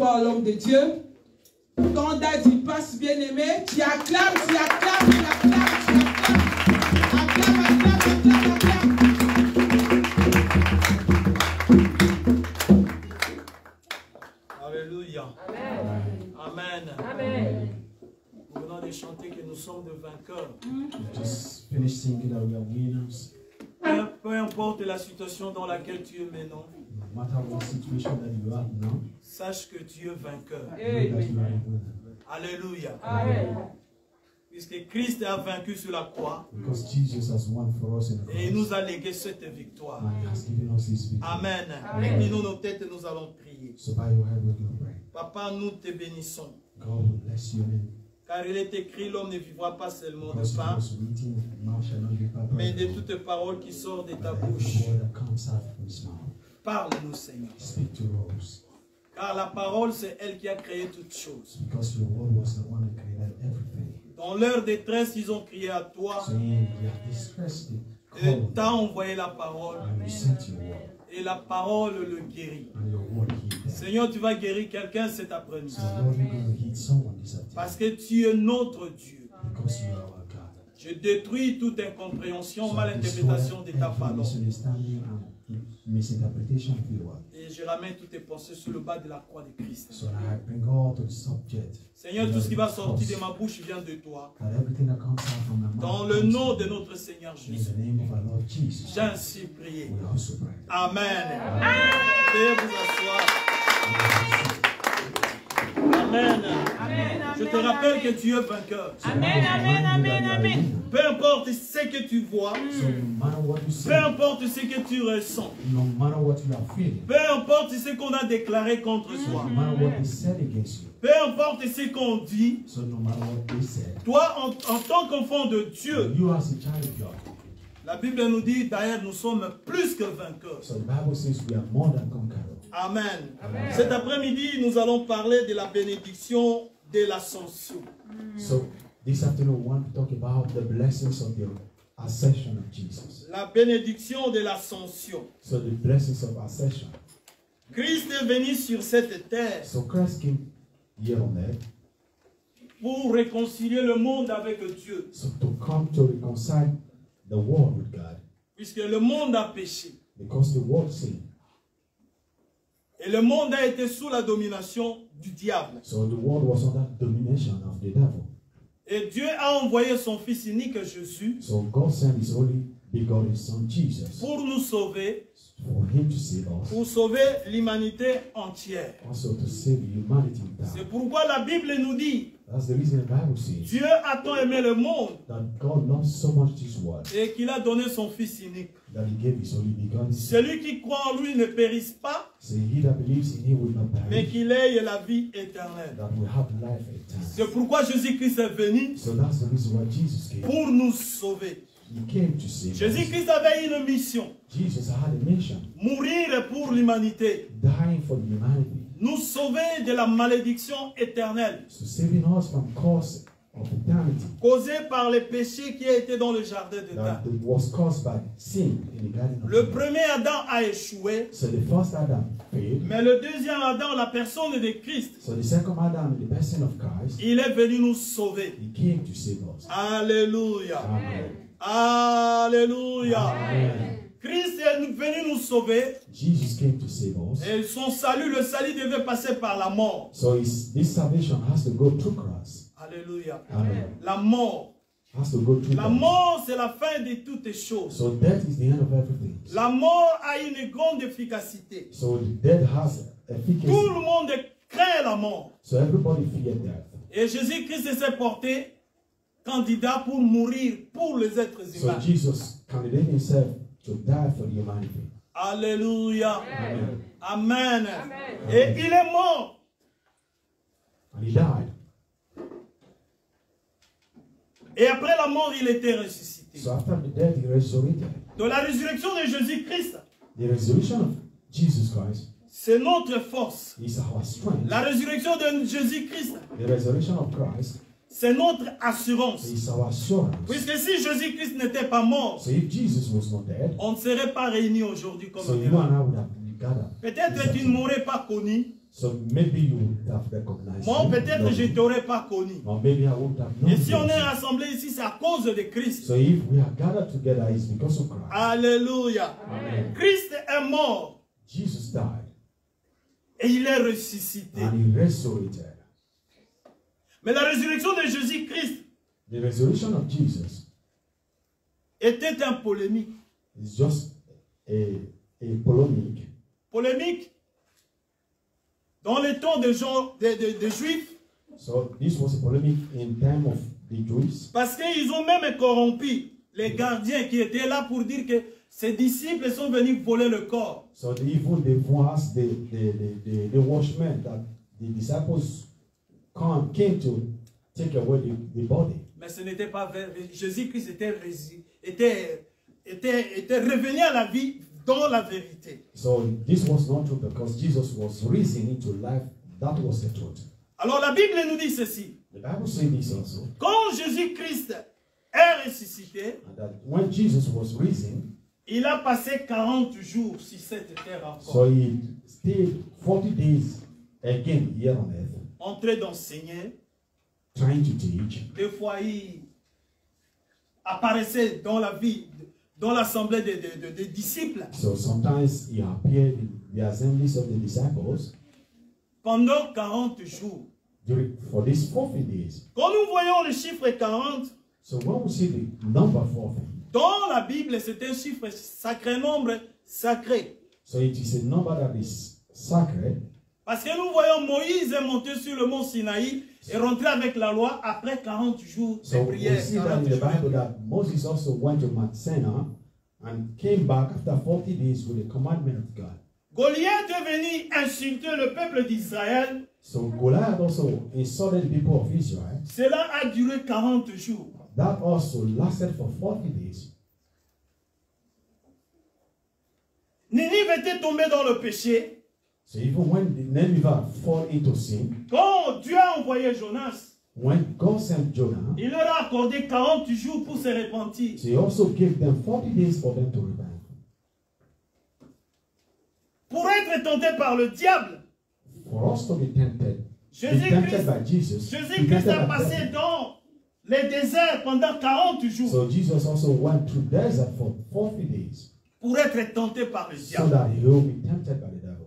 recevoir l'homme de Dieu. Quand Dad y passe, bien-aimé, tu acclames, tu acclames, tu acclames, tu acclames. Acclame, acclame, acclame, acclame. Alléluia. Amen. Amen. Amen. Nous venons de chanter que nous sommes de vainqueurs. Just finished singing that we are winners. Peu importe la situation dans laquelle tu es maintenant, No matter what situation that you are now, sache que tu es vainqueur. know that you are a winner. Alléluia. Amen. Puisque Christ a vaincu sur la croix Because Jesus has won for us in the et il nous cross. a légué cette victoire. And he has given us his victory. Amen. Amen. Inclinons nos têtes et nous allons prier. So by your head we're going to pray. Papa, nous te bénissons. God will bless your name. Car il est écrit, l'homme ne vivra pas seulement de Because it pain, was written, man shall not live by mais bread de alone, toute parole qui sort de but ta by every bouche. word that comes out from his mouth. Parle-nous, Seigneur. Speak to us. Car la parole, c'est elle qui a créé toutes choses. Because your word was the one that created everything. Dans leur détresse, ils ont crié à toi So in their distress, they et called t'as envoyé la parole and you sent your word. et la parole le guérit. And your word healed them. Seigneur, tu vas guérir quelqu'un cet après-midi. So Lord, you're going to heal someone this Parce afternoon. que tu es notre Dieu. Because you are our God. Je détruis toute incompréhension, So malinterprétation de ta every parole. misunderstanding and misinterpretation of your word. Et je ramène toutes tes pensées sur le bas de la croix de Christ. So I bring all to the subject. Seigneur, tout ce qui va sortir de ma bouche vient de toi. That everything that comes out from my mouth Dans le comes nom from de you. notre Seigneur In Jésus. the name of our Lord Jesus, J'ai ainsi prié. we also pray. Amen. Veuillez vous asseoir. Amen. Je te rappelle que tu es vainqueur. Amen, amen, amen, amen. Peu importe ce que tu vois, So no matter what you see, peu importe ce que tu ressens, no matter what you are feeling, peu importe ce qu'on a déclaré contre no toi, matter what they said against you, peu importe ce qu'on dit, so no matter what they said, toi en tant qu'enfant de Dieu, you as a child of God. la Bible nous dit d'ailleurs nous sommes plus que vainqueurs. So the Bible says we are more than conquerors. Amen. Amen. Cet après-midi, nous allons parler de la bénédiction de l'ascension. So this afternoon we want to talk about the blessings of the ascension of Jesus. La bénédiction de l'ascension. So the blessings of ascension. Christ est venu sur cette terre So Christ came here on earth pour réconcilier le monde avec Dieu. so to come to reconcile the world with God, Puisque le monde a péché. because the world sinned. Et le monde a été sous la domination du diable. So the world was under domination of the devil. Et Dieu a envoyé son Fils unique Jésus So God sent his only begotten son Jesus pour nous sauver, for him to save us, pour sauver l'humanité entière. also to save humanity. C'est pourquoi la Bible nous dit, That's the reason the Bible says Dieu a tant aimé le monde that God loved so much this world et qu'il a donné son Fils unique. that he gave his only begotten son. Celui qui croit en lui ne périsse pas, So he that believes in him will not mais perish, qu'il ait la vie éternelle. that will have life eternal. C'est pourquoi Jésus-Christ est venu So that's the reason why Jesus came. pour nous sauver. He came to save us. Jésus-Christ avait une mission, Jesus had a mission, mourir pour l'humanité, dying for humanity, nous sauver de la malédiction éternelle so saving us from cause of eternity causée par les péchés qui étaient dans le jardin d'Éden. that was caused by sin in the Garden of Le Eden. premier Adam a échoué, So the first Adam failed. mais le deuxième Adam, la personne de Christ, So the second Adam, the person of Christ, il est venu nous sauver. he came to save us. Alléluia. Amen. Alléluia. Amen. Christ est venu nous sauver Jesus came to save us. et son salut, le salut devait passer par la mort. So this salvation has to go through cross. Alléluia. Amen. La mort. Has to go through La cross. mort, c'est la fin de toutes choses. So death is the end of everything. La mort a une grande efficacité. So the death has Tout efficacy. le monde craint la mort. So everybody fear death. Et Jésus-Christ s'est porté candidat pour mourir pour les êtres So humains. Jesus candidated himself to die for humanity. Alléluia. Amen. Amen. Amen. Et il est mort. And he died. Et après la mort, il était ressuscité. So after the death, he resurrected. De la résurrection de Jésus-Christ, The resurrection of Jesus Christ c'est notre force. is our strength. La résurrection de Jésus-Christ, The resurrection of Christ c'est notre assurance. is our assurance. Puisque si Jésus-Christ n'était pas mort, So if Jesus was not dead, on ne serait pas réunis aujourd'hui comme so on est you là. and I would have been gathered. Peut-être que tu ne m'aurais pas connu, So maybe you would have recognized Moi, him, peut-être known je ne him. t'aurais pas connu. Or maybe I wouldn't have known Et si on est him. rassemblés ici, c'est à cause de Christ. So if we are gathered together, it's because of Christ. Alléluia. Amen. Christ est mort Jesus died et il est ressuscité. and he resurrected. Mais la résurrection de Jésus-Christ The resurrection of Jesus était un polémique. is just a polemic. Polémique dans les temps des Juifs, So this was a polemic in time of the Jews. parce qu'ils ont même corrompu les gardiens qui étaient là pour dire que ses disciples sont venus voler le corps. So even the was the watchmen that the disciples came to take away the body. Mais ce n'était pas vrai. Jésus-Christ était revenu à la vie dans la vérité. So this was not true because Jesus was risen into life. That was the truth. Alors la Bible nous dit ceci. The Bible says this also, Quand Jésus-Christ est ressuscité, and that when Jesus was risen, il a passé 40 jours sur cette terre so encore. he stayed 40 days again here on earth, En train d'enseigner. trying to teach. Des fois, il apparaissait dans la vie, dans l'assemblée des disciples. So sometimes he appeared in the assemblies of the disciples Pendant 40 jours. for these 40 days. Quand nous voyons le chiffre 40, So when we see the number 40, dans la Bible, c'est un chiffre sacré, nombre sacré. so it is a number that is sacred. Parce que nous voyons Moïse est monté sur le mont Sinaï et rentré avec la loi après 40 jours de So we prière. see that 40 in the jours. Bible that Moses also went to Mount Sinai and came back after 40 days with the commandment of God. Goliath est venu insulter le peuple d'Israël. So Goliath also insulted the people of Israel. Cela a duré 40 jours. That also lasted for 40 days. Ninive était tombé dans le péché. So even when the Nineveh fall into sin, Quand Dieu a envoyé Jonas, when God sent Jonah, il leur a accordé 40 jours pour se repentir. so he also gave them 40 days for them to repent. Pour être tenté par le diable, For us to be tempted by Jesus, be Jésus-Christ tempted a by passé devil. dans les déserts pendant 40 jours So Jesus also went through desert for 40 days pour être tenté par le so diable. that he will be tempted by the devil.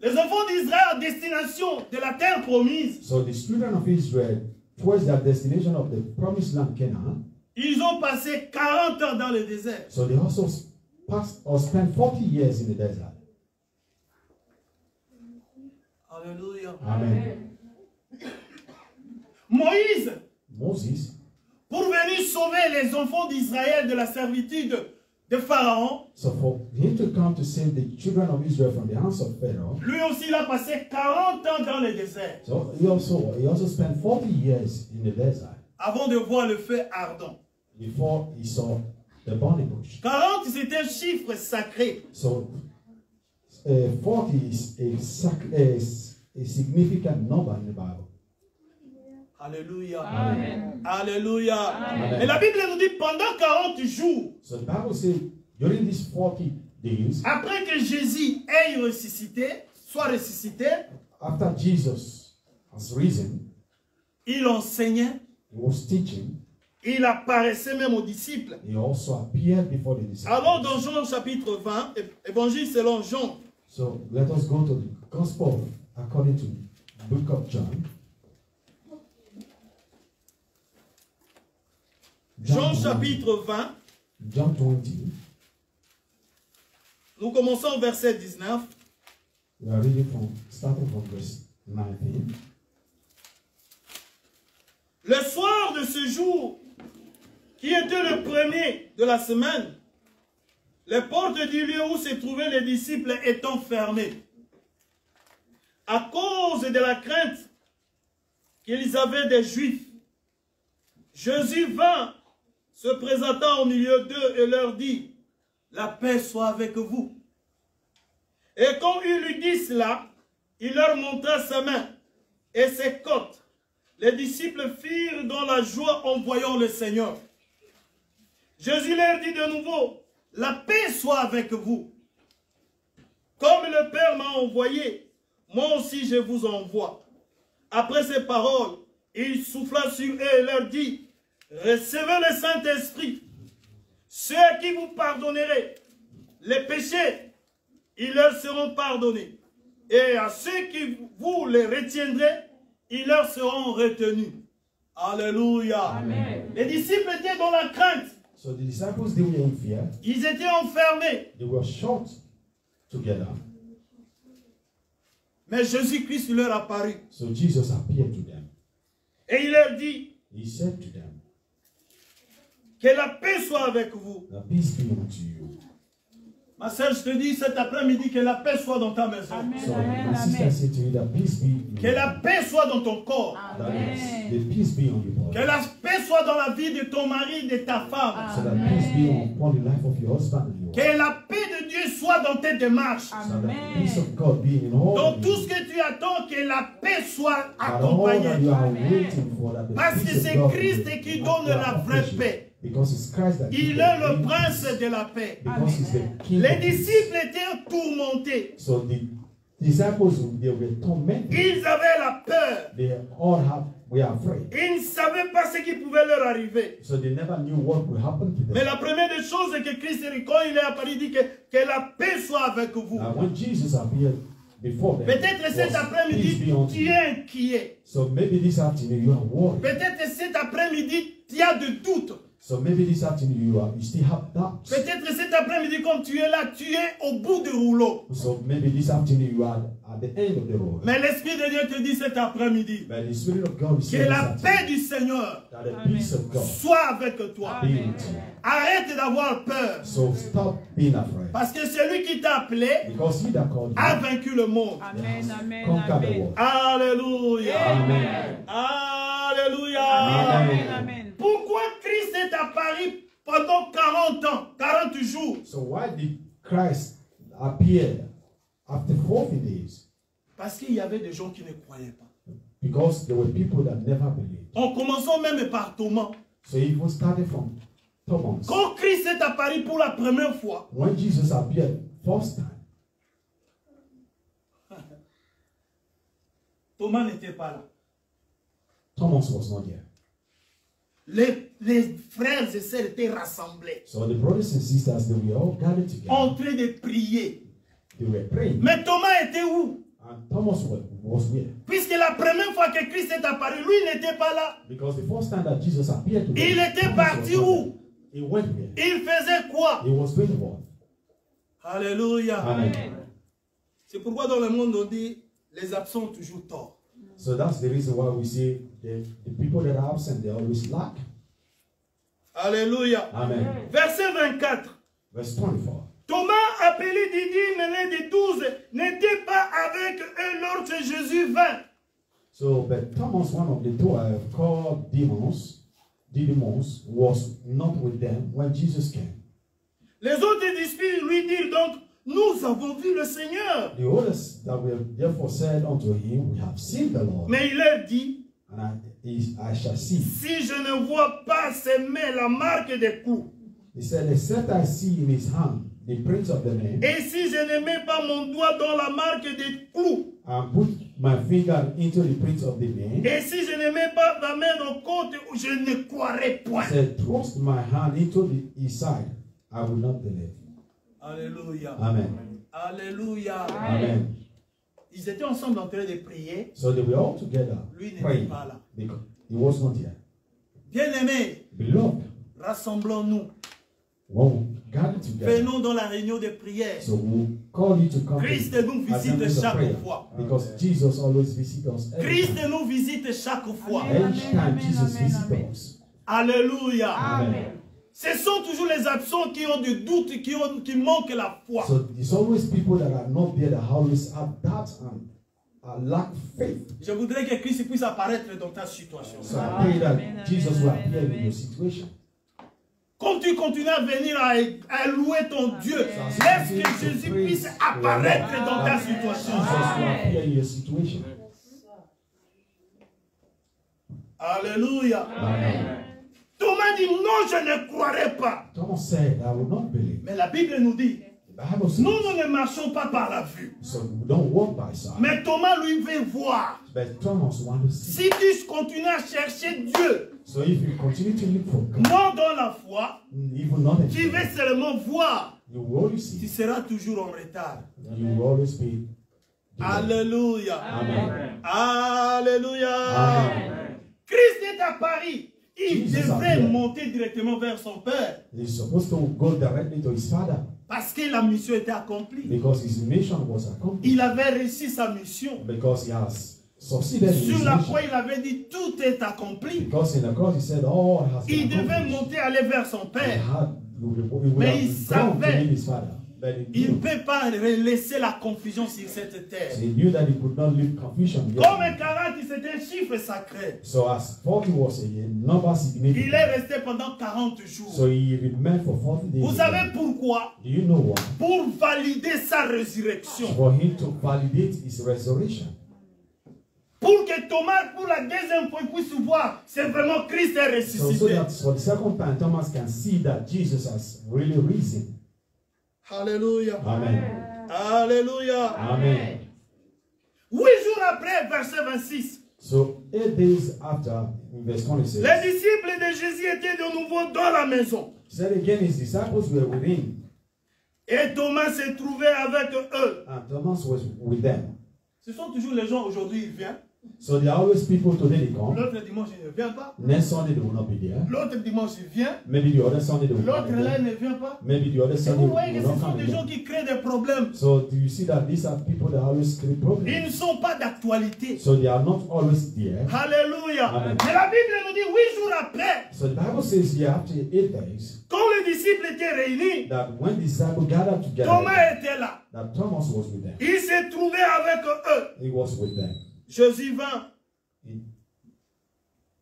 Les enfants d'Israël à destination de la terre promise, So the children of Israel, towards their destination of the promised land Canaan, ils ont passé 40 ans dans le désert. so they also passed or spent 40 years in the desert. Alléluia. Amen. Moïse, Moses, pour venir sauver les enfants d'Israël de la servitude de Pharaon, so for him to come to save the children of Israel from the hands of Pharaoh, lui aussi il a passé 40 ans dans le désert so he also spent 40 years in the desert avant de voir le feu ardent. before he saw the burning bush. 40 c'est un chiffre sacré. So 40 is a significant number in the Bible. Alléluia. Amen. Alléluia. Amen. Et la Bible nous dit pendant 40 jours, So the Bible says during these 40 days, après que Jésus ait soit ressuscité, after Jesus has risen, il enseignait, he was teaching. il apparaissait même aux disciples. He also appeared before the disciples. Alors dans Jean chapitre 20, évangile selon Jean, So let us go to the Gospel according to the book of John. Jean chapitre 20, John 20. nous commençons au verset 19. We are reading starting from verse 19. Le soir de ce jour, qui était le premier de la semaine, les portes du lieu où se trouvaient les disciples étant fermées, à cause de la crainte qu'ils avaient des Juifs, Jésus vint, se présentant au milieu d'eux et leur dit, « La paix soit avec vous. » Et quand il lui dit cela, il leur montra sa main et ses côtes. Les disciples firent dans la joie en voyant le Seigneur. Jésus leur dit de nouveau, « La paix soit avec vous. Comme le Père m'a envoyé, moi aussi je vous envoie. Après ces paroles, il souffla sur eux et leur dit, recevez le Saint-Esprit. Ceux à qui vous pardonnerez les péchés, ils leur seront pardonnés. Et à ceux qui vous les retiendrez, ils leur seront retenus. Alléluia. Amen. Les disciples étaient dans la crainte. So the disciples, they were in fear. Ils étaient enfermés. They were shut together. Mais Jésus-Christ leur apparut. So Jesus appeared to them. Et il leur dit, He said to them, que la paix soit avec vous. the peace be unto you. Ma sœur, je te dis cet après-midi que la paix soit dans ta maison. Amen. So my sister said to you that peace be in Que la paix soit dans ton corps. that is, the peace be on your body. Que la paix soit dans la vie de ton mari, de ta femme. So that peace be upon the life of your husband and your wife. Que la paix de Dieu soit dans tes démarches. So that the peace of God be in all Dans of tout you. ce que tu attends, que la paix soit That all that accompagnée. you are waiting for, that the Parce que peace of c'est God Christ will qui be donne la vraie accomplished. paix. Because it's Christ that Il gives est the le peace. prince de la paix. Because he's the king. Les of peace. disciples étaient tourmentés. So the disciples, they were tormented. Ils avaient la peur. They were afraid. Ils ne savaient pas ce qui pouvait leur arriver. So they never knew what would happen to Mais them. la première des choses que Christ, quand il est apparu, il dit que la paix soit avec vous. When Jesus appeared before them, Peut-être cet was, "Peace après-midi, be unto tu you." es inquiet. So maybe this afternoon you are worried. Peut-être cet après-midi, tu as de doutes. So maybe this afternoon you still have doubts. Peut-être cet après-midi, comme tu es là, tu es au bout du rouleau. So maybe this afternoon you are at the end of the road. Mais l'Esprit de Dieu te dit cet après-midi But the Spirit of God is que saying la this paix afternoon du Seigneur that the peace of God soit avec toi. be with you. Arrête d'avoir peur. So stop being afraid. Parce que celui qui t'a appelé Because he that called a you vaincu le monde. Amen. Amen. conquered the Amen. world. Alléluia. Amen. Alléluia. Amen. Amen. Pourquoi Christ est apparu pendant 40 ans, 40 jours? So why did Christ appear after 40 days? Parce qu'il y avait des gens qui ne croyaient pas. Because there were people that never believed. En commençant même par Thomas. So even started from Thomas. Quand Christ est apparu pour la première fois, When Jesus appeared first time, Thomas n'était pas là. Thomas was not there. Les frères et sœurs étaient rassemblés, So the brothers and sisters, they were all gathered together. en train de prier. They were praying. Mais Thomas était où? And Thomas was where? Puisque la première fois que Christ est apparu, lui n'était pas là. Because the first time that Jesus appeared to them, Il était Thomas parti was not où? there. He went where? Il faisait quoi? He was doing what? Alléluia. Amen. C'est pourquoi dans le monde on dit les absents ont toujours tort. So that's the reason why we say the people that are absent, they always lack. Alléluia. Amen. Verset 24. Verse 24. Thomas, appelé Didyme, l'un des 12, n'était pas avec eux lorsque Jésus vint. So, but Thomas, one of the 12 called Didymus, was not with them when Jesus came. Les autres disciples lui dirent donc, nous avons vu le Seigneur. The others that were therefore said unto him, we have seen the Lord, Mais il leur dit, and I shall see. si je ne vois pas ses mains la marque des clous, He said, except I see in his hand the prints of the nail, et si je ne mets pas mon doigt dans la marque des clous, and put my finger into the prints of the nail, et si je ne mets pas ma main au côte, je ne croirai point. he said, thrust my hand into his side, I will not believe. Alléluia. Amen. Alléluia. Amen. Ils étaient ensemble en train de prier. So they were all together Lui n'était praying pas là. because he was not here. Bien-aimés, Beloved, rassemblons-nous. when we gather together, Venons dans la réunion de prière. so we call you to come Christ to nous visite assemblies of chaque prayer, fois. because Jesus always visits us every Christ time. nous visite chaque fois. Amen. Each time Jesus Amen. visits Amen. us. Alléluia. Amen. Ce sont toujours les absents qui ont des doutes, qui manquent la foi. So it's always people that are not there that always have doubts and lack faith. Je voudrais que Christ puisse apparaître dans ta situation. So I pray that Amen, Jesus will amen, appear in amen. your situation. Quand tu continues à venir à louer ton Dieu, laisse que Jésus puisse apparaître dans ta situation. Jesus will appear in your situation. Alléluia. Amen. Thomas dit non, je ne croirai pas. Thomas said, I will not believe. Mais la Bible nous dit, Bible says, Nous ne marchons pas par la vue. so we don't walk by sight. Mais Thomas lui veut voir. But Thomas want to see. Si tu continues à chercher Dieu, So if you continue to look for God, non dans la foi, even not in tu veux faith, seulement voir, you will always tu see. seras toujours en retard. You will always be. Alléluia. Amen. Alléluia. Amen. Christ est à Paris. Il Jesus devrait appeared. monter directement vers son Père. He's supposed to go directly to his father Parce que la mission était accomplie. because his mission was accomplished. Il avait réussi sa mission. Because he has succeeded in Sur his la mission. croix, il avait dit tout est accompli. Because in the cross he said, "All has Il been devait accomplished." monter, aller vers son He Père. would Mais have il gone to savait. meet his father. But Il ne knew. peut pas laisser la confusion sur cette terre. So he knew that he could not leave confusion. Comme un 40, c'est un chiffre sacré. So as 40 was a number Il significant. est resté pendant 40 jours. So he remained for 40 days. Vous savez pourquoi? Do you know why? Pour valider sa résurrection. For him to validate his resurrection. Pour que Thomas, pour la deuxième fois, puisse voir, c'est vraiment Christ est So ressuscité. that for the second time, Thomas can see that Jesus has really risen. Alléluia. Amen. Alléluia. Amen. 8 jours après, verset 26. So 8 days after, in verse 26, Les disciples de Jésus étaient de nouveau dans la maison. said again his disciples were with him, Et Thomas se trouvait avec eux. and Thomas was with them. Ce sont toujours les gens aujourd'hui, ils viennent. So there are always people today they come. L'autre dimanche, il ne vient pas. Next Sunday they will not be there. L'autre dimanche, il vient. Maybe the other Sunday they will L'autre not be là, il there. ne vient pas. Maybe the other Et Sunday vous will voyez que ce not sont come des gens again. qui créent des problèmes. So do you see that these are people that always create Ils problems? ne sont pas d'actualité. So they are not always there. Alléluia. Amen. Mais la Bible nous dit 8 jours après, So the Bible says here after 8 days quand les disciples étaient réunis, that when the disciples gathered together, Thomas était là. that Thomas was with them. Il s'est trouvé avec eux. He was with them. Jésus vint.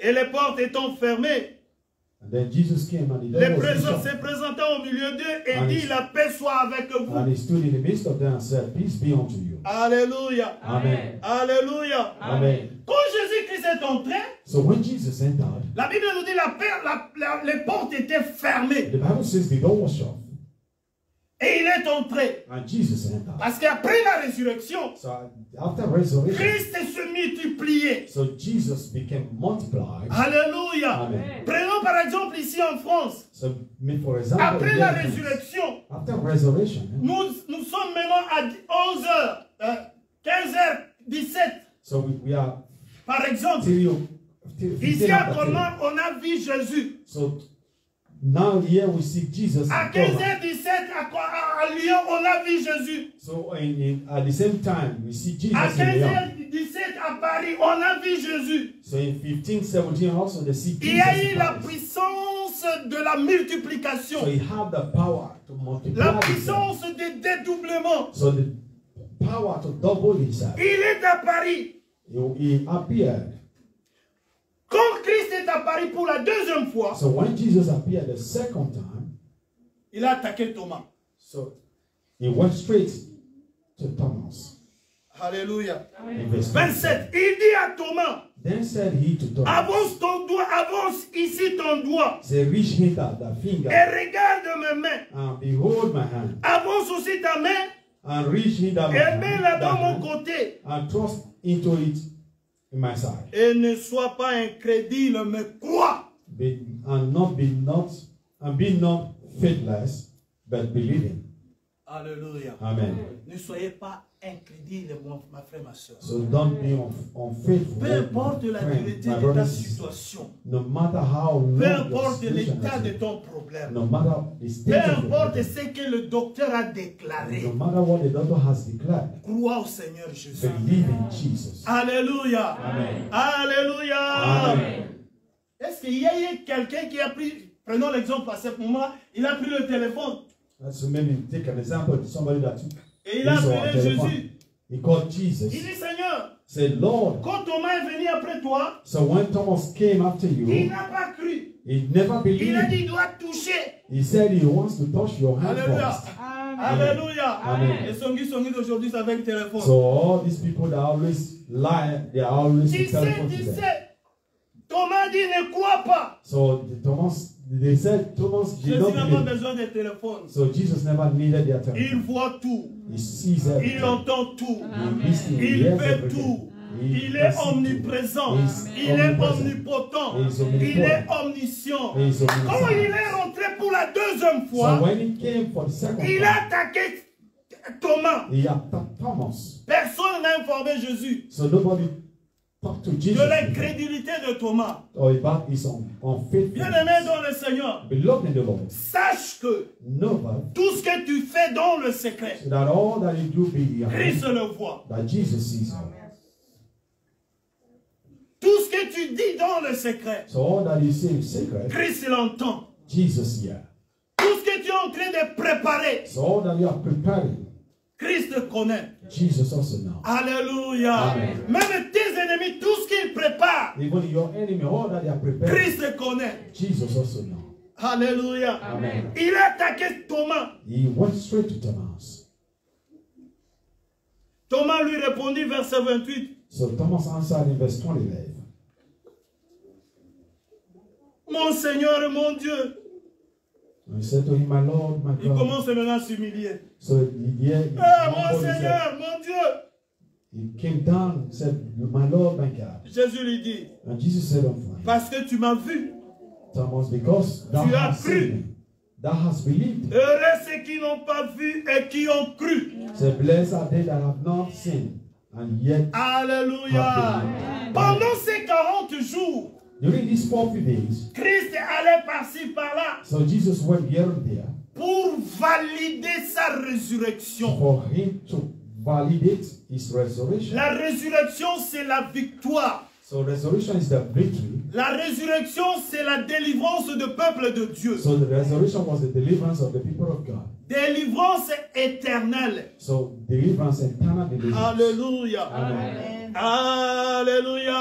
Et les portes étant fermées, And then Jesus came and the le devil was présent shut. se présenta au milieu d'eux et Amen. dit, la paix soit avec vous. And he stood in the midst of them and said, "Peace be unto you." Alléluia. Amen. Alléluia. Amen. Quand Jésus-Christ est entré, So when Jesus entered, la Bible nous dit les portes étaient fermées. the Bible says the door was shut. Et il est entré. And Jesus entered. Parce qu'après la résurrection, So after resurrection, Christ se multipliait. so Jesus became multiplied. Alléluia. Amen. Prenons par exemple ici en France. So for example, Après la here, résurrection, after resurrection, nous sommes maintenant à 11h, 15h17. so we are Par exemple, till ici à Colmar, on a vu Jésus. So now here we see Jesus. À 15h17, à Lyon, on a vu Jésus. So at the same time we see Jesus À in Lyon. 15h17, à Paris, on a vu Jésus. So in 1517 also they see Il y a Jesus eu in la Paris. puissance de la multiplication. So he had the power to multiply. La himself. puissance de dédoublement. So the power to double himself. Il est à Paris. He appeared. Quand Christ est à Paris pour la deuxième fois, So when Jesus appeared the second time, il a attaqué Thomas. so he went straight to Thomas. Alléluia. In verse 27, il dit à Thomas, Then said he to Thomas, avance ton doigt, avance ici ton doigt. say, reach here the finger Et regarde mes mains. and behold my hand. Avance aussi ta main And reach here my et mets-la dans mon hand côté. and thrust into it in my side. Et ne sois pas incrédule, mais crois. Be not faithless, but believing. Alléluia. Amen. Ne soyez pas incrédule, ma frère, ma soeur. So don't be unfaithful. Peu importe la friend, dureté my de brother ta and sister. situation. No matter how long Peu your importe situation l'état has de been, ton problème. no matter the Peu state of importe your ce que le docteur a déclaré. no matter what the doctor has declared, Crois au Seigneur Jésus. believe in Jesus. Alléluia. Amen. Alléluia. Amen. Est-ce qu'il y a eu quelqu'un qui a pris, prenons l'exemple à ce moment, il a pris le téléphone So maybe take an example of somebody that took et il a his or her appelé telephone. Jésus. He called Il Jesus. dit Seigneur, Said, Lord. quand Thomas est venu après toi, So when Thomas came after il you, n'a pas cru. he never Il a believed. dit il doit toucher. He said he wants to touch your hand Alléluia. first. Alléluia. Amen. Et Songi d'aujourd'hui, c'est avec le téléphone. So all these people that always lie, they are always with telephone to them. 17. Thomas dit ne crois pas. So Thomas, they said, Thomas did Jésus not n'a pas believe. besoin de téléphone. So Jesus never needed their Il telephone. voit tout. He sees Il everything. entend tout. He listens, he Il hears fait everything. tout. He Il est perceives omniprésent. He's Il est omnipresent. omnipotent. He's Il est omnipotent. omniscient. He's omniscient. Quand il est rentré pour la deuxième So fois, when he came for the second il time, a attaqué Thomas. he attacked Thomas. Personne n'a informé Jésus So nobody talked to Jesus de l'incrédulité de Thomas. or about his unfaithfulness. Bien-aimé dans le Seigneur, Beloved in the Lord, sache que nobody, tout ce que tu fais dans le secret, so that all that you do be Christ le voit. that Jesus sees you. Tout ce que tu dis dans le secret, So all that you say in secret, Christ l'entend. Jesus here. Tout ce que tu es en train de préparer, So all that you are preparing, Christ connaît. Jesus also knows. Alléluia. Amen. Même tes ennemis, tout ce qu'ils préparent, Even your enemy, all that they are preparing, Christ connaît. Jesus also knows. Alléluia. Amen. Il a attaqué Thomas. He went straight to Thomas. Thomas lui répondit, verset 28. So Thomas answered in verse 28. Mon Seigneur et mon Dieu. And he said to him, my Lord, my Il God. commence maintenant à s'humilier. So he Ah, mon humbled himself. Seigneur, mon Dieu. He came down and said, my Lord, my God. Jésus lui dit, And Jesus said unto him, parce que tu m'as vu, Thomas, because thou Tu as hast cru. seen me, thou hast believed. heureux ceux qui n'ont pas vu et qui ont cru. Say, blessed are they that have not seen, and yet Alléluia. Pendant ces 40 jours, during these 40 days, Christ allait par-ci, par-là so Jesus went here and there pour valider sa résurrection. for him to validate his resurrection. La résurrection, c'est la victoire. So resurrection is the victory. La résurrection, c'est la délivrance du peuple de Dieu. So the resurrection was the deliverance of the people of God. Délivrance éternelle. So deliverance, eternal deliverance. Alléluia. Amen. Alléluia.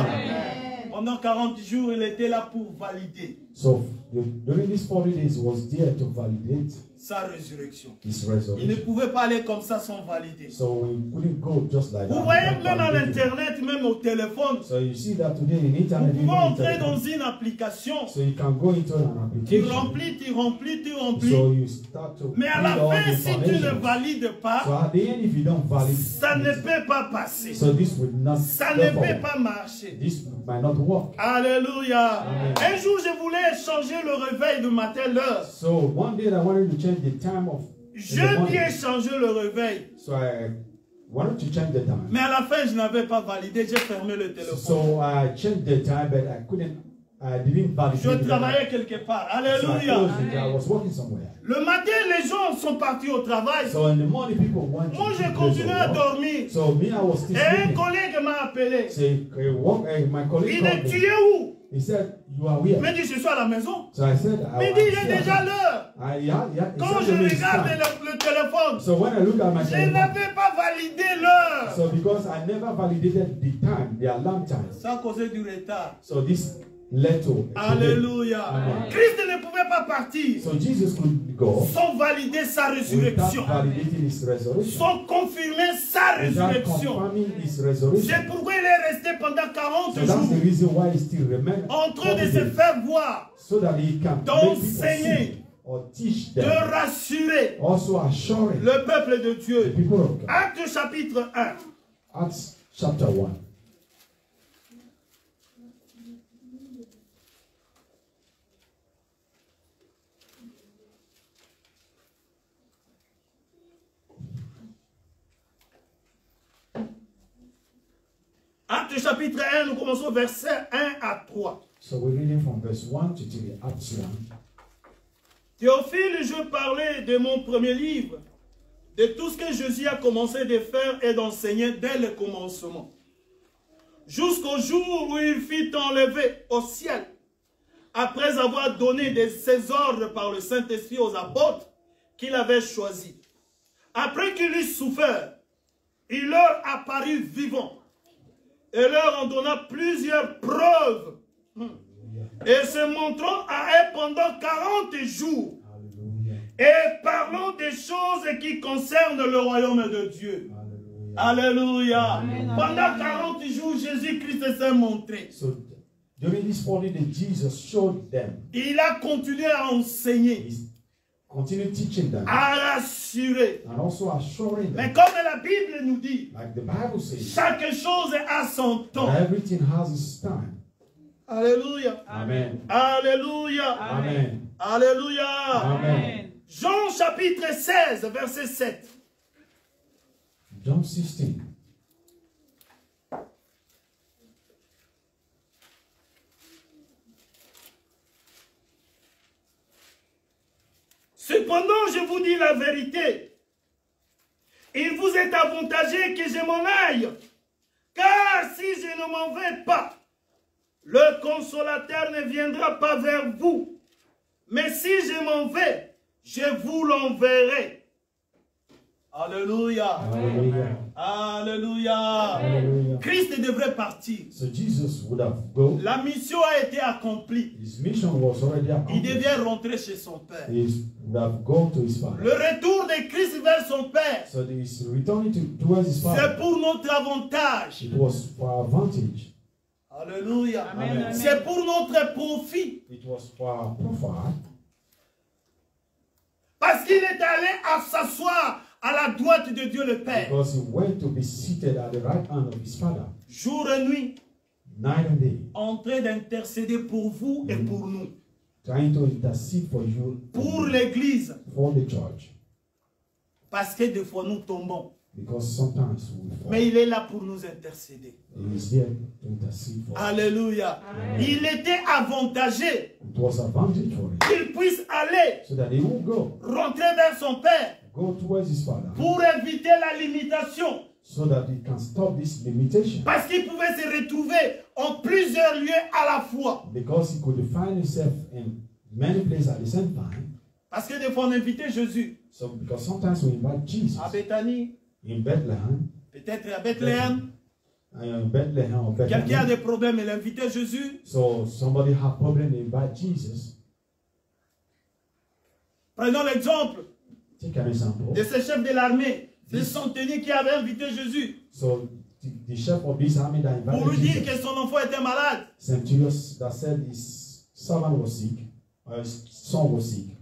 Amen. Pendant 40 jours, il était là pour valider So during these 40 days, he was there to validate sa résurrection. his Il ne resurrection. pouvait pas aller comme ça sans valider. So we couldn't go just like Vous that. voyez, without même à validating. l'internet, même au téléphone, So you see that today in vous internet, pouvez even entrer internet, dans une application. so you can go into an Tu application. remplis, tu remplis, tu remplis. So you start to Mais à fill la all fin, the si tu ne information. valides So pas, at the end, if you don't validate, ça ne peut pas passer. so this will not Ça go ne forward. peut pas marcher. This might not work. Alléluia. Amen. Un jour, je voulais changer le réveil de matin, l'heure. So one day I wanted to change the time of in the Je morning. viens changer le réveil. So I wanted to change the time. Mais à la fin, je n'avais pas validé. J'ai fermé le téléphone. So I changed the time, but I didn't validate. Je it. travaillais quelque part. So I Alléluia. closed it. I was working somewhere. Le matin, les gens sont partis au travail. So in the morning, people went Moi, to j'ai place continué of à work. dormir. So me, I was still Et un sleeping. collègue m'a appelé. So my colleague Il called est me. tué où? He said, "You are Il where?" m'a dit, je suis à la maison. So I said, Il dit, il est déjà l'heure. Yeah. Quand je regarde le téléphone, So when I look at my je telephone, n'avais pas validé l'heure. so because I never validated the time, the alarm time, Ça a causé du retard. so this led to a delay. Alléluia. Amen. Christ ne pouvait pas partir So Jesus could go sans valider sa without résurrection, validating his resurrection, sans confirmer sa without résurrection. confirming his resurrection. C'est pourquoi il est resté pendant 40 So that's the jours reason why he still remained en train de 40 se days, faire voir, so that he can make d'enseigner, people see or teach de them, rassurer also assuring le peuple de the Dieu. people of God. Acte chapitre 1. Acts chapter 1. Acte chapitre 1, nous commençons verset 1 à 3. So we're reading from verse 1 to 3, Acts 1. Théophile, je parlais de mon premier livre, de tout ce que Jésus a commencé de faire et d'enseigner dès le commencement, jusqu'au jour où il fut enlevé au ciel, après avoir donné ses ordres par le Saint-Esprit aux apôtres qu'il avait choisis. Après qu'il eut souffert, il leur apparut vivant et leur en donna plusieurs preuves, et se montrant à eux pendant 40 jours, et parlant des choses qui concernent le royaume de Dieu. Alléluia. Pendant 40 jours, Jésus-Christ s'est montré. So During these 40 days, Jesus showed them. Il a continué à enseigner, He continued teaching them à rassurer. and also assuring Mais them, comme la Bible nous dit, like the Bible says, chaque chose a son temps. that everything has its time. Alléluia. Amen. Alléluia. Amen. Alléluia. Amen. Jean chapitre 16, verset 7. John 16. Cependant, je vous dis la vérité. Il vous est avantageux que je m'en aille. Car si je ne m'en vais pas, le consolateur ne viendra pas vers vous. Mais si je m'en vais, je vous l'enverrai. Alléluia. Hallelujah. Alléluia. Hallelujah. Christ devrait partir. So Jesus would have go. La mission a été accomplie. His mission was already Il accomplished. devait rentrer chez son Père. He would have gone to his father. Le retour de Christ vers son Père, So he's returning towards his c'est father. pour notre avantage. It was for our advantage. Alléluia. Amen, amen. C'est pour notre profit. It was for our profit. Parce qu'il est allé à s'asseoir à la droite de Dieu le Père. Because he went to be seated at the right hand of his father, Jour et nuit, night and day, en train d'intercéder pour vous et pour nous. trying to intercede for you, Pour l'Église. for the church. Parce que des fois nous tombons. Because sometimes we fall. Mais il est là pour nous intercéder. He is there to intercede for us. Alléluia. Il était avantagé It was advantage for him, qu'il puisse aller so that he would go rentrer vers son Père towards his father, pour éviter la limitation. so that he can stop this limitation. Parce qu'il pouvait se retrouver en plusieurs lieux à la fois. Because he could find himself in many places at the same time. Parce que des fois on invitait Jésus So because sometimes we invite Jesus à Bethanie, in Bethlehem, peut-être à Bethléem. in Bethlehem or Quelqu'un a Bethlehem. des problèmes, il invitait Jésus. So somebody have problem, they invite Jesus. Prenons l'exemple Take an example. de ce chef de l'armée, ce centenier qui avait invité Jésus So the chef of this army that pour lui invited dire Jesus, que son enfant était malade. centurion that said his servant was sick, or his son was sick.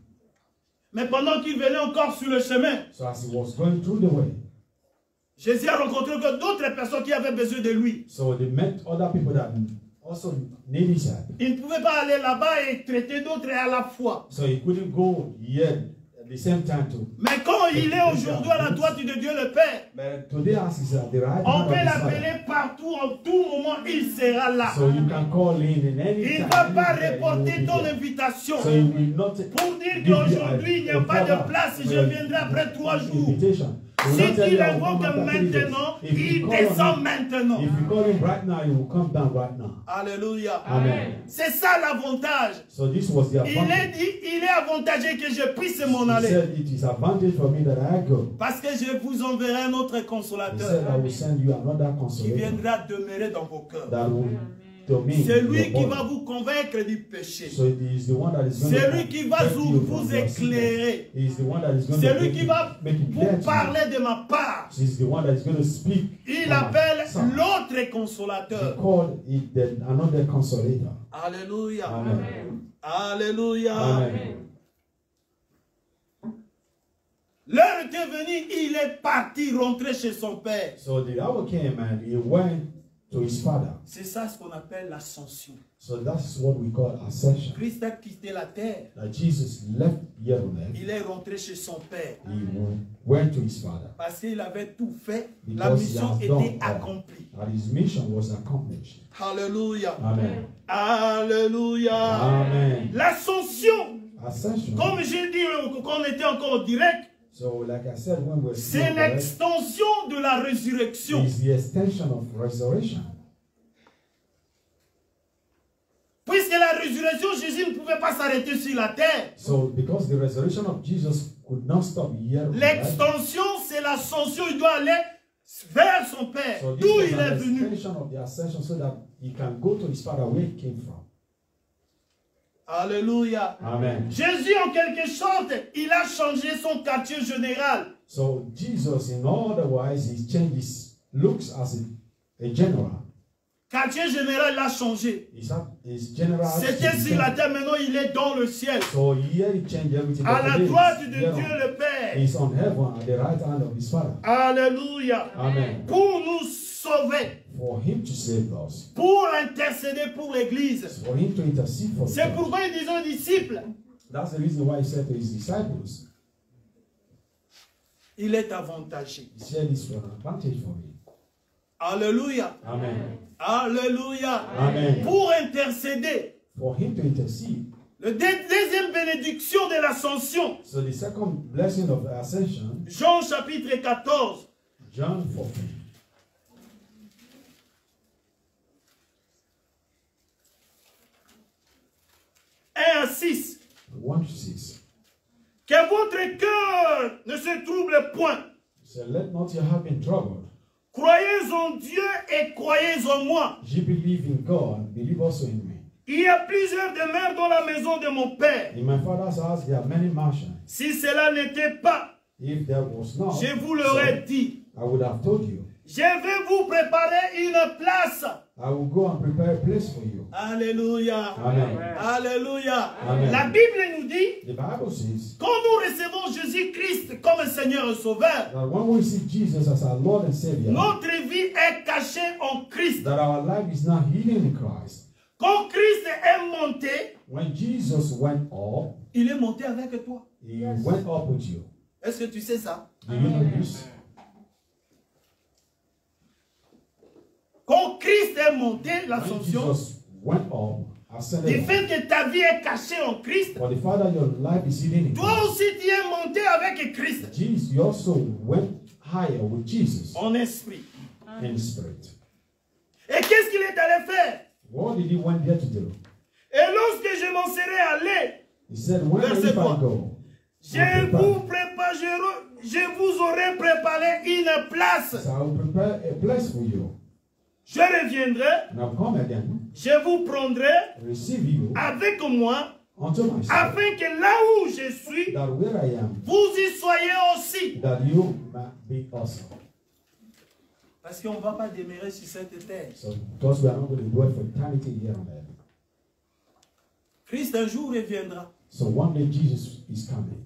Mais pendant qu'il venait encore sur le chemin, So as he was going through the way, Jésus a rencontré que d'autres personnes qui avaient besoin de lui. so they met other people that also need his help. Il ne pouvait pas aller là-bas et traiter d'autres à la fois. So he couldn't go here at the same time too. Mais quand il est aujourd'hui à la droite de Dieu le Père, But today as he's at the right on hand of peut his l'appeler father, partout, en tout moment, il sera là. so you can call in any Il time. ne va pas anywhere, he will reporter be ton there. invitation. So he will not Pour dire give you qu'aujourd'hui, il n'y a pas de place, je viendrai après 3 jours. invitation. He will Si not tell tu you, I will l'invoques come after 3 days. maintenant, If you il call on descend him- maintenant. If you call him right now, he will come down right now. Alléluia. Amen. C'est ça l'avantage. So this was the Il advantage. est dit, il est avantageux que je puisse m'en He aller. said it is advantage for me that I go. Parce que je vous enverrai un autre He said consolateur I will send you another qui consolator viendra demeurer dans vos cœurs. that will domain C'est lui your qui body. va vous convaincre du péché. So it is the one that is going C'est to lui qui va protect you vous from your éclairer. sickness. He is the one that is going C'est to lui qui va make it clear vous to you. parler de ma part. He is the one that is going to speak. Il from appelle son. l'autre He consolateur. called it another consolator. Alléluia. Amen. Alléluia. Amen. L'heure était venue, il est parti rentrer chez son père. So the hour came and he went to his father. C'est ça ce qu'on appelle l'ascension. So that's what we call ascension. Christ a quitté la terre. That Jesus left Jerusalem. Il est rentré chez son père. He went to his father. Parce qu'il avait tout fait. La Because he mission has était done all. accomplie. And his mission was accomplished. Alléluia. Amen. Alléluia. Amen. L'ascension, Ascension. comme j'ai dit quand on était encore au direct, So like I said, when we're c'est still correct, l'extension de la résurrection. is the extension of resurrection. Puisque la résurrection, Jésus ne pouvait pas s'arrêter sur la terre. So because the resurrection of Jesus could not stop here, on earth, L'extension, c'est l'ascension. Il doit aller vers son Père, so this d'où was il est an venu. extension of the ascension so that he can go to his father where he came from. Alléluia. Amen. Jésus, en quelque sorte, il a changé son quartier général. So Jesus, in other wise, he changes looks as a general. quartier général l'a changé. His general. C'était sur la terre, maintenant il est dans le ciel. So here he changed everything. À la droite de Dieu Here le Père. He's on heaven at the right hand of his Father. Alléluia. Amen. Pour nous sauver. For him to save us. Pour intercéder pour l'église. For him to intercede for us. C'est pourquoi il disait aux disciples. That's the reason why he said to his disciples. Il est avantagé. He said it's an advantage for him. Alléluia. Amen. Alléluia. Amen. Pour intercéder. For him to intercede. La deuxième bénédiction de l'ascension. So the second blessing of ascension. Jean chapitre 14. John 14. 1 à 6. 1 to 6. Que votre cœur ne se trouble point. So let not your heart be troubled. Croyez en Dieu et croyez en moi. You believe in God, believe also in me. Il y a plusieurs demeures dans la maison de mon Père. In my Father's house there are many mansions. Si cela n'était pas, If there was not, je vous l'aurais dit. I would have told you. Je vais vous préparer une place. I will go and prepare a place for you. Alléluia. Amen. Alléluia. Amen. La Bible nous dit, The Bible says quand nous recevons Jésus-Christ comme Seigneur et Sauveur, that when we receive Jesus as our Lord and Savior, notre vie est cachée en Christ. that our life is now hidden in Christ. Quand Christ est monté, When Jesus went up, il est monté avec toi. he went up with you. Est-ce que tu sais ça? Do you know this? Quand Christ est monté, When l'ascension, Jesus went up, du ascended, fait que ta vie est cachée en Christ, for the Father, your life is hidden in toi Christ. aussi tu es monté avec Christ Jesus, you also went higher with Jesus en esprit. in the Spirit. Et qu'est-ce qu'il est allé faire? What did he went there to do? Et lorsque je m'en serai allé, He said, when Verset if I 3. go, je vous aurai préparé une place. so I will prepare a place for you. Je reviendrai, And I'll come again, je vous prendrai receive you avec moi, unto myself, afin que là où je suis, that where I am, vous y soyez aussi. that you might be also. Parce qu'on ne va pas demeurer sur cette terre. So, because we are not going to dwell for eternity here on earth. Christ un jour reviendra. So one day Jesus is coming.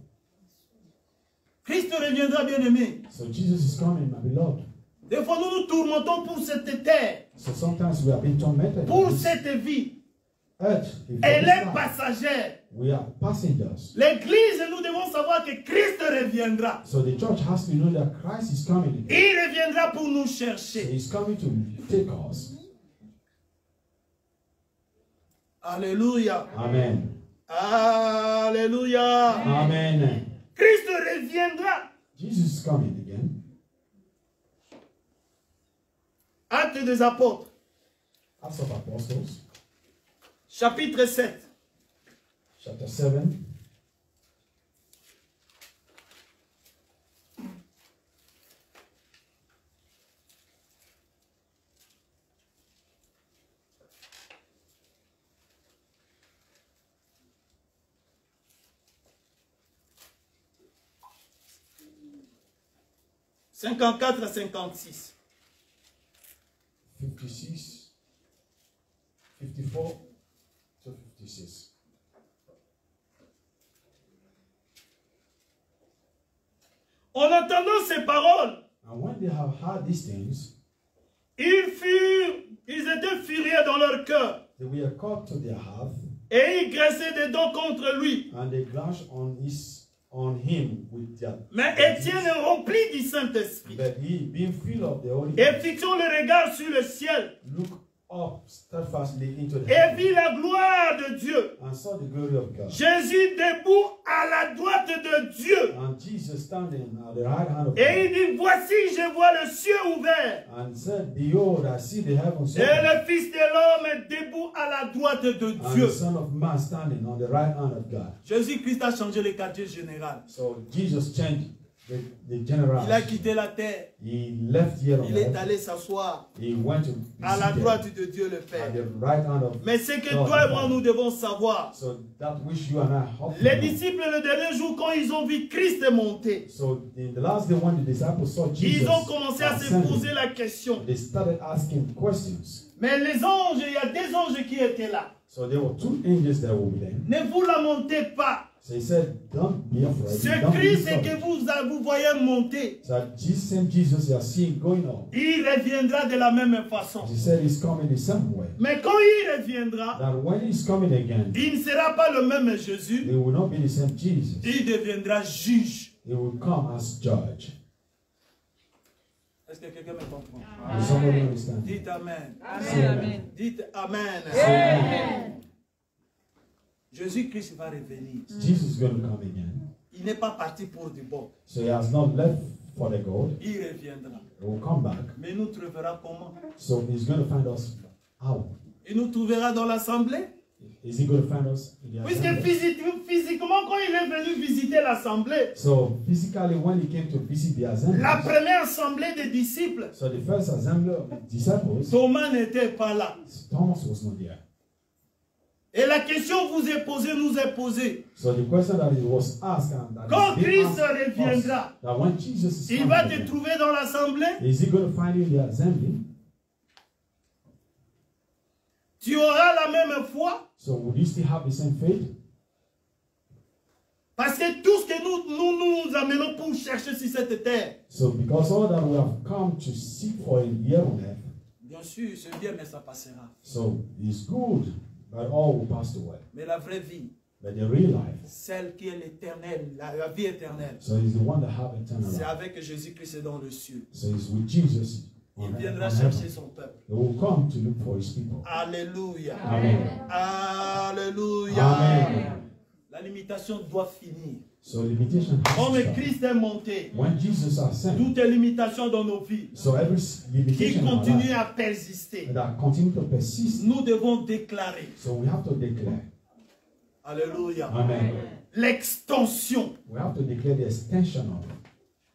Christ reviendra, bien-aimé. So Jesus is coming, my beloved. Des fois, nous nous tourmentons pour cette terre, So sometimes we have been tormented. pour by this cette vie. earth. If Elle this est life, passagère. we are passengers. L'église, nous devons savoir que Christ reviendra. So the church has to know that Christ is coming. Il reviendra pour nous So chercher. he's coming to take us. Alléluia. Amen. Alléluia. Amen. Christ reviendra. Jesus is coming again. Actes des apôtres, Acts of Apostles, chapitre 7. chapter 7. « 54 à 56. 56, 54 to 56. En entendant ces paroles, And when they have heard these things, ils étaient furieux dans leur cœur they were caught to their heart, et ils graissaient des dents contre lui. and they glanced on him with their. Mais Étienne est rempli du Saint-Esprit But he, being filled of the Holy et Ghost, fixant le regard sur le ciel looked up steadfastly into the et heaven vit la gloire de Dieu. and saw the glory of God. Jésus debout à la droite de Dieu. And Jesus standing at the right hand of Et God, il dit, voici, je vois le ciel ouvert and said, Behold, I see the heavens et open, le Fils de l'homme est debout à la droite de and Dieu. the Son of Man standing on the right hand of God. Jésus-Christ a changé le quartier général. So Jesus changed the general. Il a quitté la terre. He left here on Il est earth. allé s'asseoir He went to be à la seated droite de Dieu le at Père. the right hand of Mais ce que God toi et the moi, Father. nous devons savoir. So that which you and I hope to Les know. disciples, le dernier jour, quand ils ont vu Christ monter, So in the last day when the disciples saw Jesus ils ont commencé à se ascending, poser la question. they started asking questions. Mais les anges, il y a des anges qui étaient là. So there were two angels that were with them. Ne vous lamentez pas. So he said, don't be afraid. Ce Don't be Christ que discouraged. vous voyez monter, So same Jesus you are seeing going on. il reviendra de la même façon. He said he's coming the same way. Mais quand il reviendra, That when he's coming again, il ne sera pas le même Jésus, it will not be the same Jesus. il deviendra juge. He will come as judge. Est-ce que quelqu'un me comprend? Does somebody understand? Dites Amen. Amen. Amen. Dites Amen. Amen. Jésus-Christ va revenir. Jesus is going to come again. Il n'est pas parti pour du bon. So he has not left for the gold. Il reviendra. He will come back. Mais il nous trouvera comment? So he's going to find us out. Il nous trouvera dans l'assemblée. Is he going to find us in the Puisque assembly? physiquement, quand il est venu visiter l'assemblée, So physically, when he came to visit the assembly, la première assemblée des disciples, so the first assembly of the disciples, Thomas n'était pas là. Thomas was not there. Et la question vous est posée, nous est posée. So the question that he was asked, and that Quand is being Christ asked us, reviendra, that when Jesus is il coming va te again, trouver dans l'assemblée. is he going to find you in the assembly? Tu auras la même foi. So would you still have the same faith? Parce que tout ce que nous amenons pour chercher sur cette terre, So because all that we have come to seek for here on earth, bien sûr, c'est bien, mais ça passera. so it's good, but all will pass away. Mais la vraie vie, But the real life, celle qui est l'éternelle, la vie éternelle, so it's the one that have eternal c'est life. avec Jésus-Christ dans le ciel. So it's with Jesus. Il On viendra on chercher heaven. son peuple. He will come to look for his people. Alléluia. Amen. Alléluia. Amen. La limitation doit finir. So limitation has Comme to stop. Christ est monté, When Jesus ascended, toutes les limitations dans nos vies so every qui limitation in our continuent life à persister, that continue to persist, nous devons déclarer, so we have to declare. Alléluia, Amen. l'extension We have to declare the extension of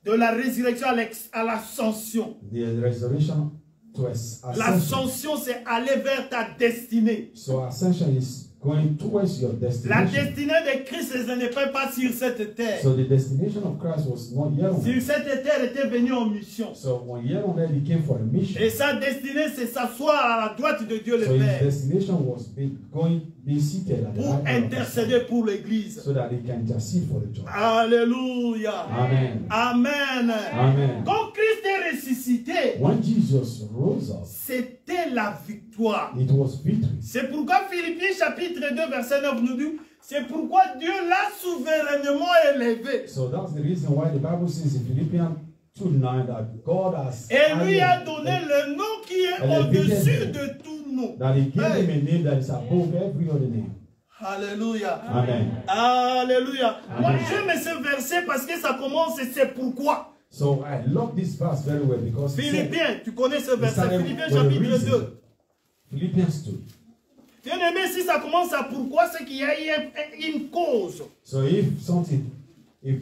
de la résurrection à l'ascension. the resurrection to ascension. L'ascension, c'est aller vers ta destinée. So ascension is going towards your La destination. destinée de Christ, ce n'est pas sur cette terre. So the destination of Christ was not here on Sur earth. cette terre, était venu en mission. So when here on earth he came for a mission. Et sa destinée, c'est s'asseoir à la droite de Dieu le So his Père destination was being seated at the pour right hand of the intercéder Father, pour l'Église. so that he can intercede for the church. Alléluia. Amen. Amen. Amen. Quand Christ est ressuscité, When Jesus rose up, c'était la victoire. it was victory. C'est pourquoi Philippiens chapitre 2 verset 9 nous dit, c'est pourquoi Dieu l'a souverainement élevé So that's the reason why the Bible says in Philippians 2:9 that God has et lui a highly- donné le nom qui est Élevé. au-dessus de tout nom. that he gave Hey. him a name that is above every other name. Alléluia. Amen. Alléluia. Moi j'aime ce verset parce que ça commence et c'est pourquoi. So I love this verse very well because it said- Philippiens, tu connais ce it verset, started Philippiens with a chapitre reason. 2. Philippians 2. Bien aimé, si ça commence à pourquoi, c'est qu'il y a une cause. So if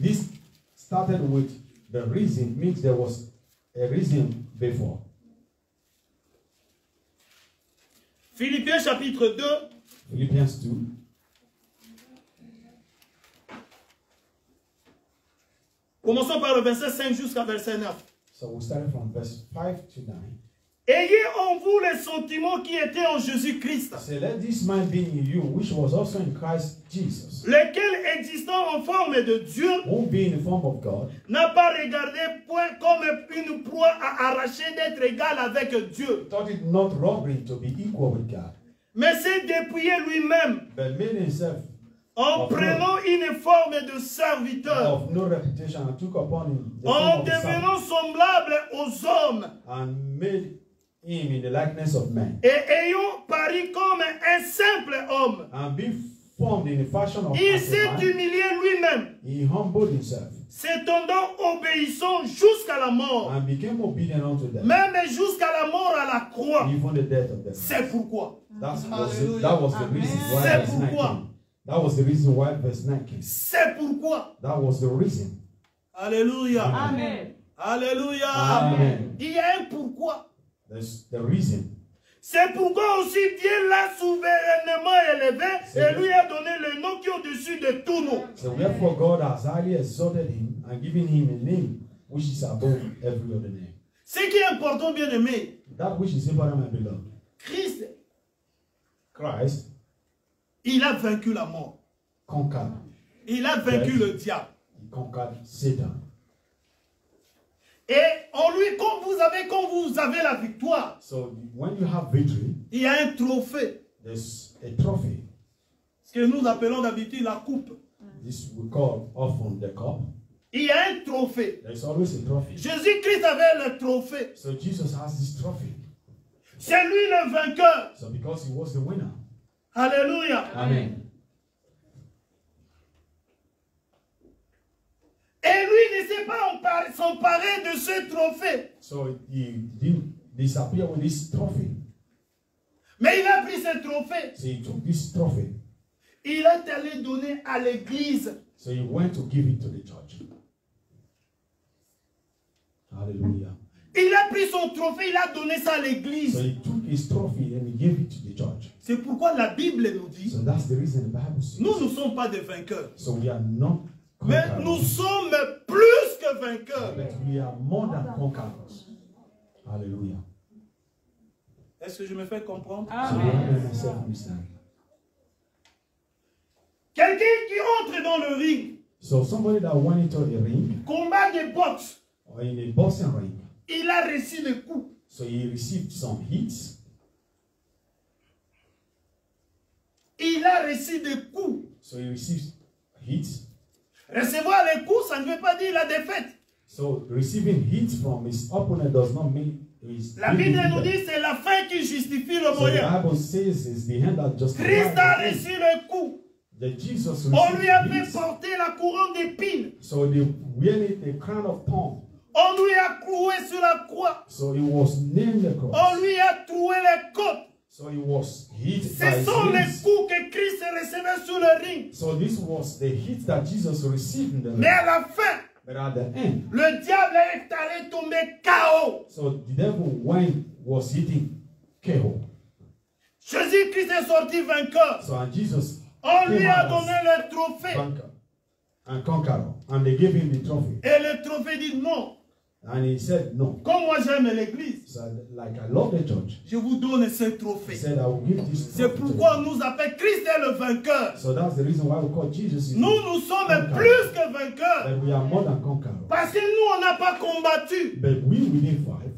this started with the reason, means there was a reason before. Philippiens chapitre 2, Philippians 2. commençons par le verset 5 jusqu'à verset 9. So we started from verse 5 to 9. Ayez en vous les sentiments qui étaient en Jésus-Christ, So let this mind be in you, which was also in Christ Jesus, lequel existant en forme de Dieu, who being in the form of God, n'a pas regardé point comme une proie à arracher d'être égal avec Dieu, thought it not robbery to be equal with God, mais s'est dépouillé lui-même but made himself en of prenant une forme de serviteur, of no reputation and took upon him the en form of a devenant servant, semblable aux hommes, and made him in the likeness of man, et ayant paru comme un simple homme, and being formed in the fashion of il as a s'est man, humilié lui-même, he humbled himself s'étendant obéissant jusqu'à la mort, and became obedient unto death, même jusqu'à la mort à la croix. even the death of death. C'est pourquoi. That was the Amen. reason why C'est verse 9 pourquoi. came. That was the reason why verse 9 came. C'est pourquoi. That was the reason. Alléluia. Amen. Alléluia. Amen. Il y a un pourquoi. That's the reason. C'est pourquoi aussi Dieu l'a souverainement élevé et lui a donné le nom qui est au-dessus de tout nom. So therefore God has highly exalted him and given him a name which is above every other name. Ce qui est important, bien aimé, That which is important, my beloved. Christ, Christ il a vaincu la mort. conquered. Il a vaincu Yes. le diable. He conquered Satan. Et en lui, quand vous avez la victoire, So when you have victory, il y a un trophée. there's a trophy. Ce que nous appelons d'habitude la coupe. This we call often the cup. Il y a un trophée. There's always a trophy. Jésus-Christ avait le trophée. So Jesus has this trophy. C'est lui le vainqueur. So because he was the winner. Alléluia. Amen. Et lui ne s'est pas s'emparer de ce trophée. So he didn't disappear with this trophy. Mais il a pris ce trophée. So he took this trophy. Il est allé donner à l'église. So he went to give it to the church. Hallelujah. Il a pris son trophée, il a donné ça à So l'église. he took his trophy and he gave it to the church. C'est pourquoi la Bible nous dit, So that's the reason the Bible says. nous ne sommes pas des vainqueurs. So we are not Mais conquerors. nous sommes plus que vainqueurs. But we are more than conquerors. Hallelujah. Est-ce que je me fais comprendre? So we Amen. let myself understand. Quelqu'un qui entre dans le ring, So somebody that went into a ring combat de boxe, or in a boxing ring, il a reçu le coup. so he received some hits. Il a reçu des coups. So he received hits. Recevoir les coups, ça ne veut pas dire la défaite. So receiving hits from his opponent does not mean he's La Bible nous dit c'est la fin qui justifie le So the moyen. Bible says it's the hand that justifies Christ a the end. reçu le coup. That Jesus On lui a received fait hits. porter la couronne d'épines. So they wearing the crown of thorn. On lui a cloué sur la croix. So he was nailed the cross. On lui a troué les côtes. So he was hit by Ce sont les his coups que Christ recevait sur le ring. So this was the hit that Jesus received in the Mais à la fin, But at the end, le diable est allé tomber KO. so the devil was hitting KO. Jésus-Christ est sorti vainqueur. So and Jesus On lui came a out donné as le trophée. conqueror and conqueror. And they gave him the trophy. Et le trophée dit non. And he said, no. Comme moi j'aime l'église, So like I love the church. je vous donne ce He trophée. said, I will give this C'est trophy to pourquoi you. on nous appelle Christ est le vainqueur. So that's the reason why we call Jesus. Nous sommes plus que vainqueurs. That we are more than conquerors. Parce que nous, on n'a pas combattu. But we didn't fight.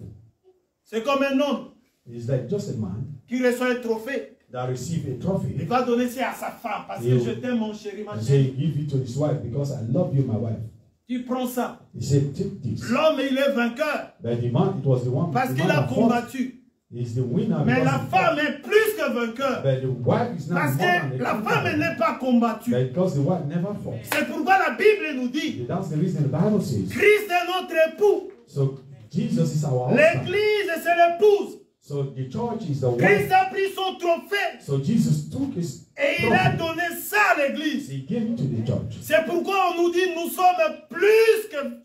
C'est comme un homme It's like just a man qui reçoit un trophée. that received a Il trophy. va donner ça à sa femme parce que Et- je t'aime mon chéri, ma And chérie. say, give it to his wife because I love you, my wife. Tu prends ça. He said, take this. L'homme, il est vainqueur But the man, it was the one. parce the qu'il man a that fought. combattu. He's the winner. Mais because la he femme fought. est plus que vainqueur. But the wife is not Parce more than que the la conqueror. femme elle n'est pas combattue. But because the wife never fought. C'est pourquoi la Bible nous dit, That's the reason the Bible says. Christ est notre époux. So Jesus is our husband. L'église, c'est l'épouse. So the church is the Christ wife. a pris son trophée So Jesus took his et il a trophy. donné ça à l'église. He gave it to the church. C'est pourquoi on nous dit nous sommes plus que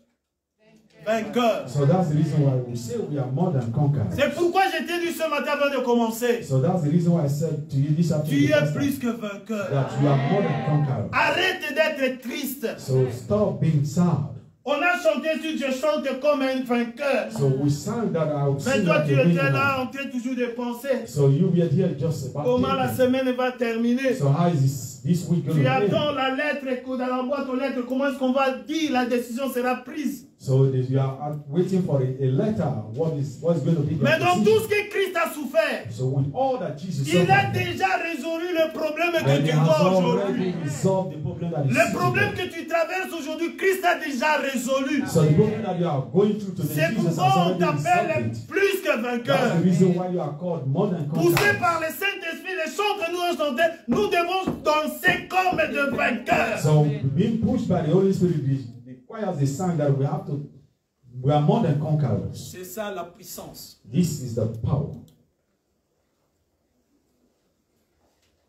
vainqueurs. So that's the reason why we say we are more than conquerors. C'est pourquoi je t'ai dit ce matin avant de commencer, So that's the reason why I said to you this tu afternoon es plus que vainqueur. that you are more than conquerors. Arrête d'être triste. So stop being sad. On a chanté si je chante comme un vainqueur. So we sang that out. Mais toi tu étais là en train toujours de penser So you were here just about comment la thinking. semaine va terminer. So how is this week going Tu to attends end? la lettre et dans la boîte aux lettres, comment est-ce qu'on va dire la décision sera prise. So you are waiting for a letter. What's going to be the Mais dans decision? tout ce que Christ a souffert, So with all that Jesus il a suffered, déjà résolu le problème que and he tu has vois already aujourd'hui. resolved the problem that is Le sitting problème there. que tu traverses aujourd'hui, Christ a déjà résolu. So the problem that you are going through today, C'est Jesus has pourquoi on already t'appelle resolved it. plus que That's vainqueur. the reason why you are called more than Poussés conquerors. par le Saint-Esprit, les chants que nous avons chantés, nous devons danser comme de vainqueurs. So being pushed by the Holy Spirit requires a sign that we are more than conquerors. C'est ça la puissance. This is the power.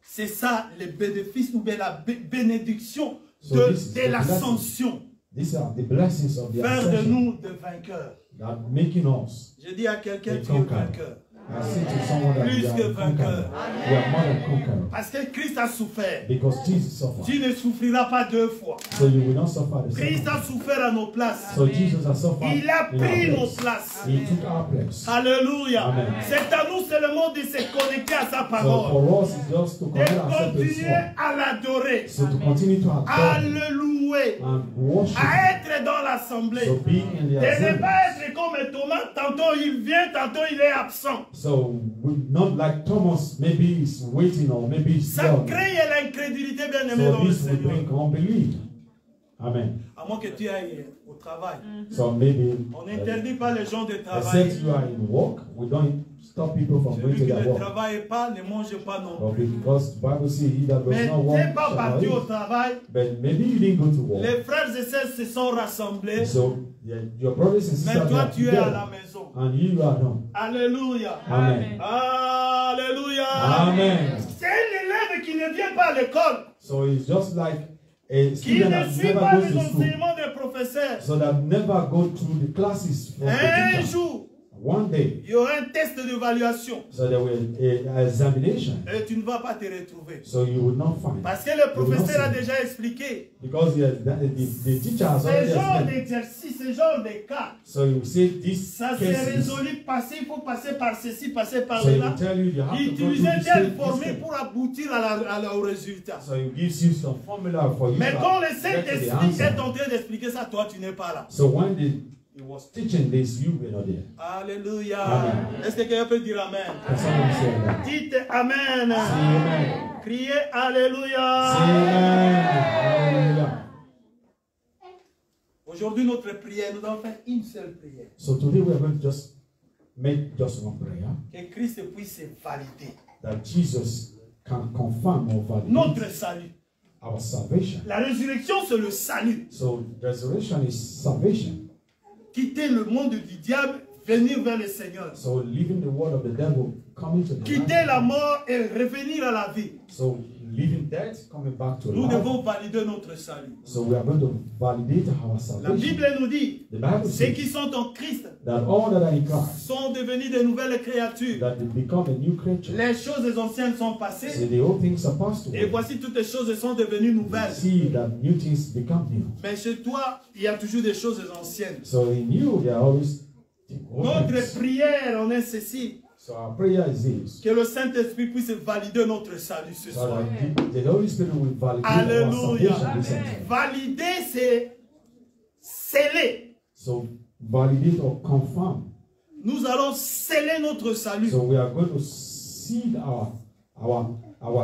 C'est ça les bénéfices ou bien la bénédiction So de, this is de the l'ascension. These are the blessings of the Faire de ascension nous de vainqueurs. that making us Je dis à quelqu'un, Des tu es conquérants. vainqueur. I say to someone that Plus you que are vainqueur. conqueror. You are more than conqueror. Parce que Christ a souffert. Because Jesus suffered. Tu ne souffriras pas deux fois. So you will not suffer the Christ second a souffert à nos places. So Jesus has suffered. Il a in pris our nos place. places. He took our place. Alléluia. Amen. C'est à nous seulement de se connecter à sa So parole. for us, it's just to De connect ourselves to His continuer word. à l'adorer. So to continue to adore À Him le louer. and worship Him. À être dans l'assemblée. So being in the De ne assembly. pas être comme Thomas. Tantôt il vient, tantôt il est absent. So we not like Thomas, maybe he's waiting or maybe he's Ça young. crée l'incrédulité, bien aimé, So dans le this will Seigneur. bring unbelief. Amen. À moins que tu ailles au travail. So maybe On n'interdit pas les gens de except travailler. you are in work, we don't stop people from going Celui to qui their ne work. travaille pas ne mange pas non But plus. because the Bible says he that does Mais not tu work n'es pas shall parti not au eat. travail. But maybe you didn't go to work. Les frères et sœurs se sont rassemblés. So yeah, your brothers and Mais sisters toi, are tu es à la together, maison. and you are not. Alléluia. Amen. Alléluia. Amen. C'est un élève qui ne vient pas à l'école. So it's just like a Qui student ne that suit never pas goes les to school. enseignements des professeurs. So that never go through the classes from the Un teacher. jour, One day, il y aura un test d'évaluation. so there will a examination. Et tu ne vas pas te retrouver. So you will not find. Parce que le professeur a déjà expliqué. Because the teacher has Ce already genre explained. d'exercice, ce genre de cas, So you say this ça s'est cases. résolu, il faut passer par ceci, passer par So he là. will tell you have to go through Utiliser this telle step, formule pour aboutir au résultat. So he gives you some formula for you Mais to quand le get to the Saint-Esprit answer. est en train d'expliquer ça, toi tu n'es pas là. So when he was teaching this, you were not there. Alléluia. Amen. Est-ce que quelqu'un peut dire Amen? Can someone say that? Dites Amen. Say amen. Criez Say Alléluia. amen. Hallelujah. Aujourd'hui, notre prière, nous allons faire une seule prière. So today we are going to just make just one prayer Que Christ puisse valider that Jesus can confirm or validate notre salut. our salvation. La résurrection, c'est le salut. So resurrection is salvation. Quitter le monde du diable, venir vers le Seigneur. So leaving the word of the devil, coming to the Quitter light. la mort et revenir à la vie. So leaving death, coming back to Nous life. devons valider notre salut. So we are going to validate our La salvation. Bible nous dit, The Bible ceux qui says sont en Christ that all that are in Christ, sont devenus de nouvelles créatures. that they become a new creature. Les choses anciennes sont So passées the old things are passed et away. voici toutes les choses sont devenues You nouvelles. see that new things become new. Mais chez toi, il y a toujours des choses anciennes. So in you, there are always old Notre things. prière en est ceci. So our prayer is this. Que le Saint-Esprit puisse valider notre salut ce So soir. that the Holy Spirit will validate our Alléluia. salvation this time. Valider, c'est sceller. So validate or confirm. Nous allons sceller notre salut. So we are going to seal our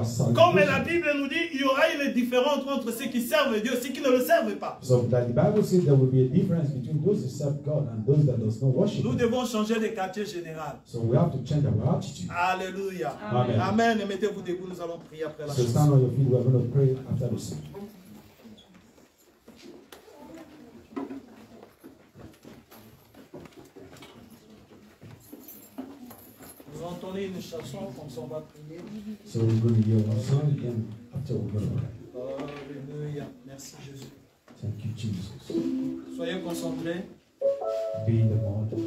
salvation. Comme la Bible nous dit, il y aura une différence entre ceux qui servent Dieu et ceux qui ne le servent pas. So that the Bible says there will be a difference between those who serve God and those that does not worship Nous Him. devons changer de quartier général. So we have to change our attitude. Alléluia. Amen. Amen. Et mettez-vous debout, nous allons prier après la So chanson. stand on your feet. We are going to pray after the song. Vous entendez une chanson, comme ça on va prier. So we're going to hear one song and after we're going to pray. Alléluia. Merci Jésus. Thank you, Jesus. Soyez concentrés. Be in the moment. Il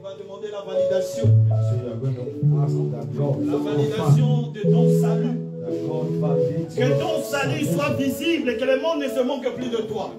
va demander la validation. So you are going to ask that God La confirm, validation de ton salut. that God validates Que your ton salut soit salvation. visible et que le monde ne se moque plus de toi.